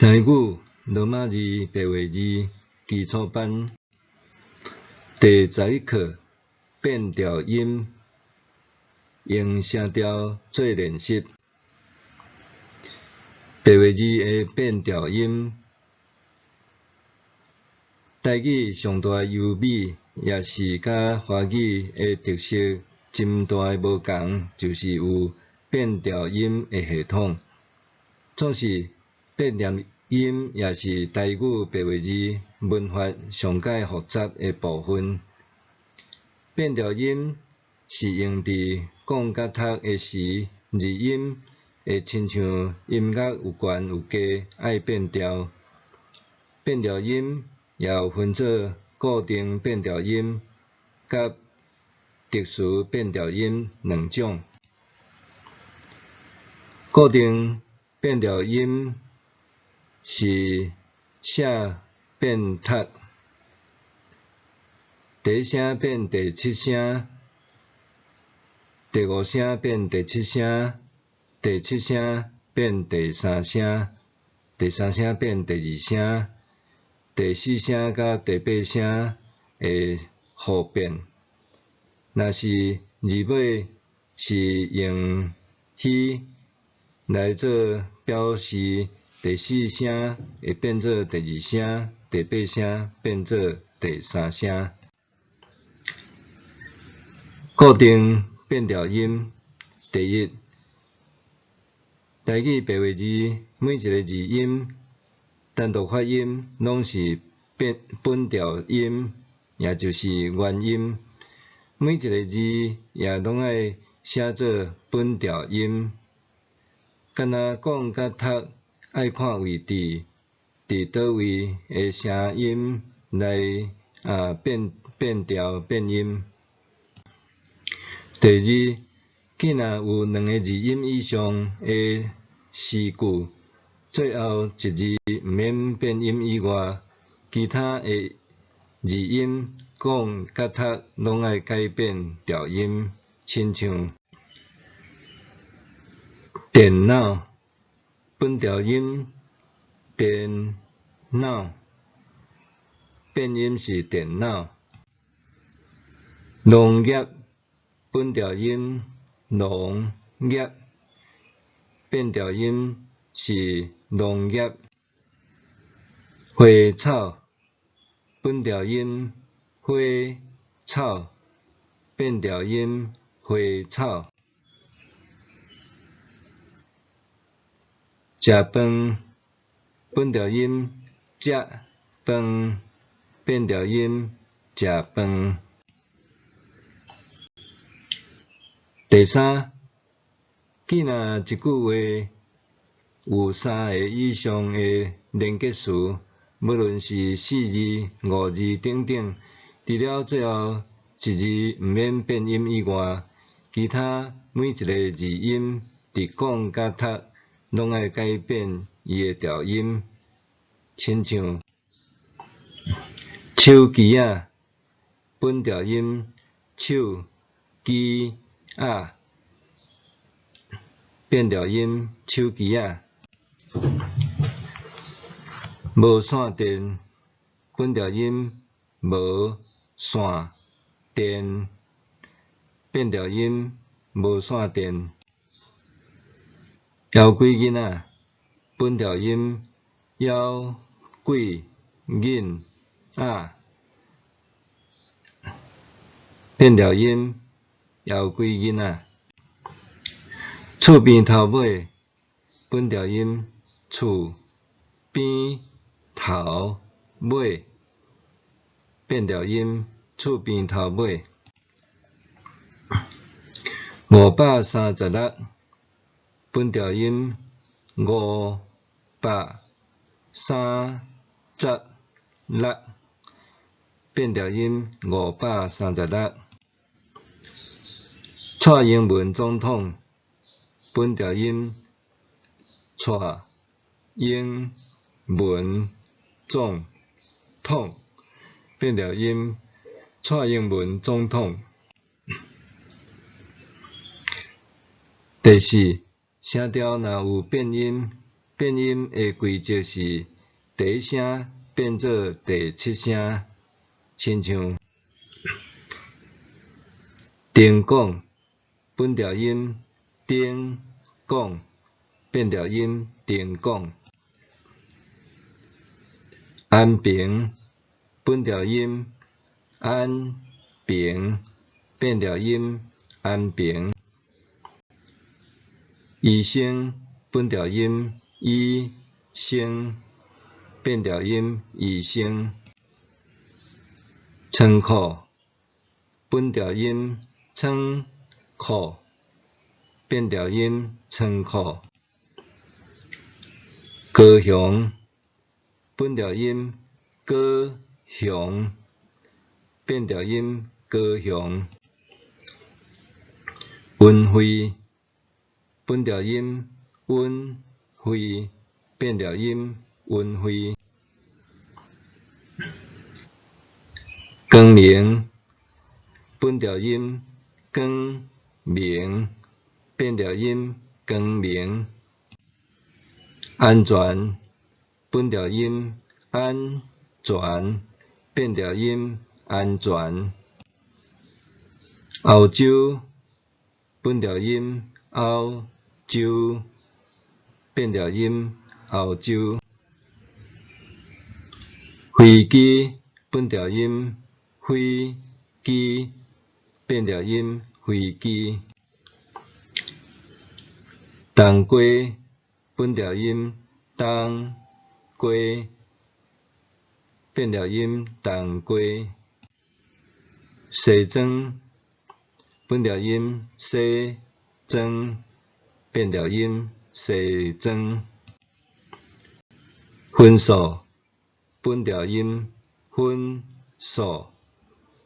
台语罗马字白话字基础班第11课变调音，用声调做练习。白话字的变调音，台语上大优美，也是甲华语的特色真大的无同，就是有变调音的系统。总是变调音也是台语白话字文法上界复杂的部分。变调音是用伫讲甲读的时，字音会亲像音乐有悬有低，爱变调。变调音也有分做固定变调音甲特殊变调音两种。固定变调音是写变读，第一声变第七声，第五声变第七声，第七声变第三声，第三声变第二声，第四声甲第八声会互变。若是字尾是用虚来做表示，第四声会变做第二声，第八声变做第三声。固定变调音，第一，台语白话字每一个字音单独发音拢是本调音，也就是原音。每一个字也拢爱写做本调音。敢若讲甲读爱看位置，伫倒位的声音来变调变音。第二，既若有两个字音以上的诗句，最后一字毋免变音以外，其他的字音讲甲读拢爱改变调音，亲像电脑本调音电脑，变音是电脑。农业本调音农业，变调音是农业。花草本调音花草，变调音花草。食饭本调音食饭，变调音食饭。第三，既若一句话有三个以上的连结词，无论是四字、五字等等，除了最后一字毋免变音以外，其他每一个字音伫讲甲读拢爱改变伊的调音，亲像手机仔本调音手机仔，变调音手机仔。无线电本调音无线电，变调音无线电。枵鬼囡仔本调音枵鬼囡仔，变调音枵鬼囡仔。厝边头尾本调音厝边头尾，变调音厝边头尾。536本调音536，变调音536。蔡英文总统本调音蔡英文总统，变调音蔡英文总统。第四，声调若有变音，变音的规则是第一声变做第七声，亲像丁讲本调音丁讲变调音丁讲，安平本调音安平变调音安平，医生本调音医生变调音医生，仓库本调音仓库变调音仓库，高雄本调音高雄变调音高雄，运费本调音运费变调音运费，光明本调音光明变调音光明，安全本调音安全变调音安全，澳洲本调音澳洲变调音澳洲，飞机本调音飞机变调音飞机，冬瓜本调音冬瓜变调音冬瓜，西装本调音西装变调音西装，分数本调音分数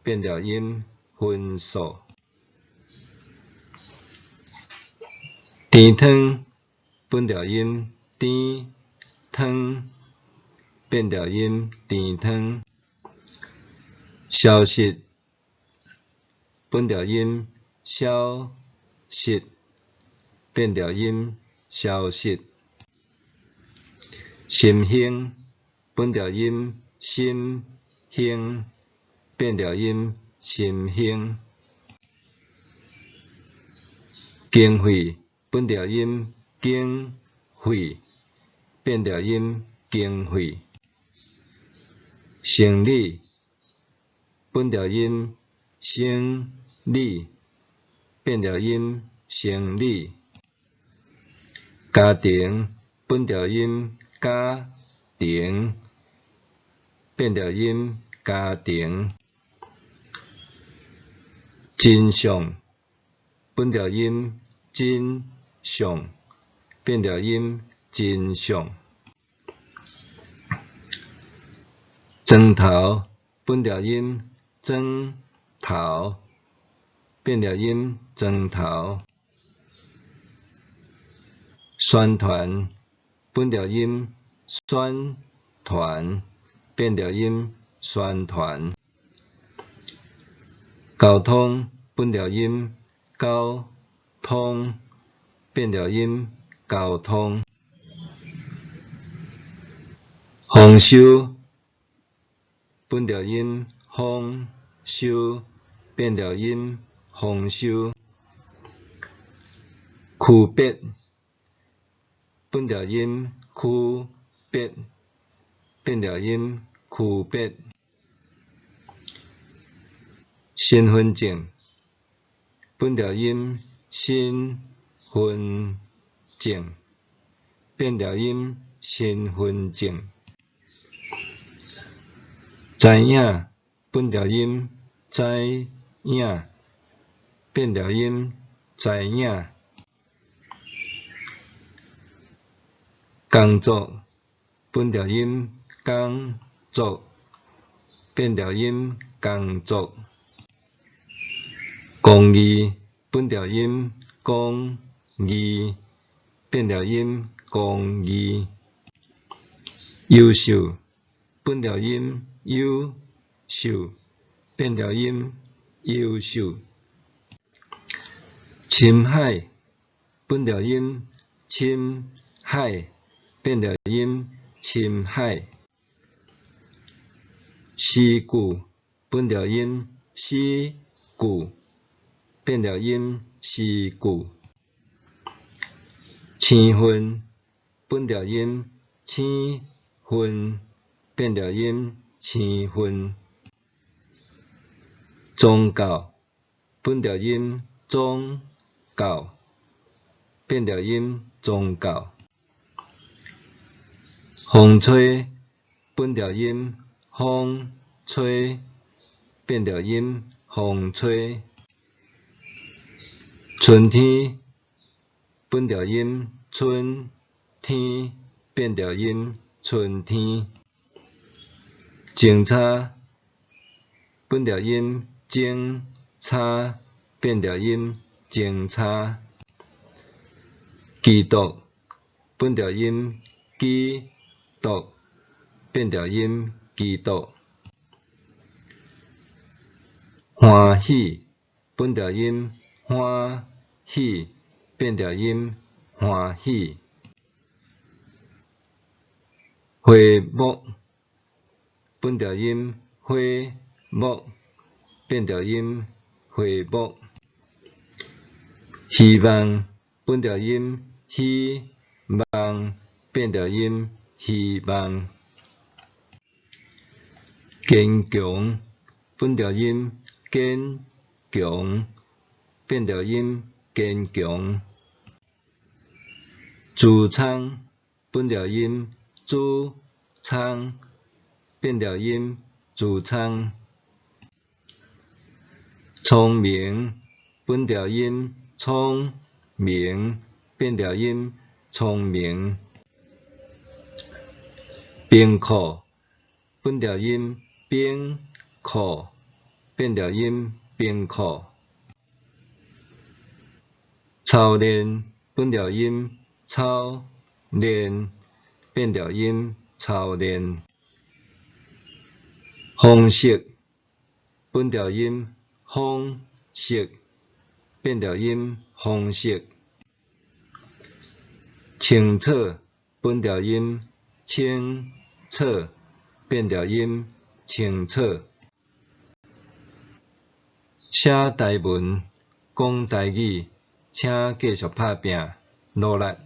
变调音分数，甜汤本调音甜汤变调音甜汤，消息本调音消息变调音消息，心兴本调音心兴变调音心兴，经费本调音经费变调音经费，生理本调音生理变调音生理，家庭本调音家庭变调音家庭，真相本调音真相变调音真相，砖头本调音砖头变调音砖头，宣传本调音宣传变调音宣传，交通本调音交通变调音交通，丰收本调音丰收变调音丰收，区别本调音区别变调音区别，身份证本调音身份证变调音身份证，知影本调音知影变调音知影，工作本调音工作变调音工作，公益本调音公益变调音公益，优秀本调音优秀变调音优秀，侵害本调音侵害变调音深海。诗句本调音诗句，变调音诗句。青分本调音青分，变调音青分。宗教本调音宗教，变调音宗教。风吹本调音风吹，变调音风吹。春天本调音春天，变调音春天。警察本调音警察，变调音警察。基督本调音基督，变调音基督。欢喜本调音欢喜，变调音欢喜。花木本调音花木，变调音花木。希望本调音希望，变调音希望。坚强本调音坚强，变调音坚强。主仓本调音主仓，变调音主仓。聪明本调音聪明，变调音聪明。冰库本调音冰库，变调音冰库。操练本调音操练，变调音操练。方式本调音方式，变调音方式。清楚本调音清楚，变调音清楚。写台文讲台语，请继续打拼，努力。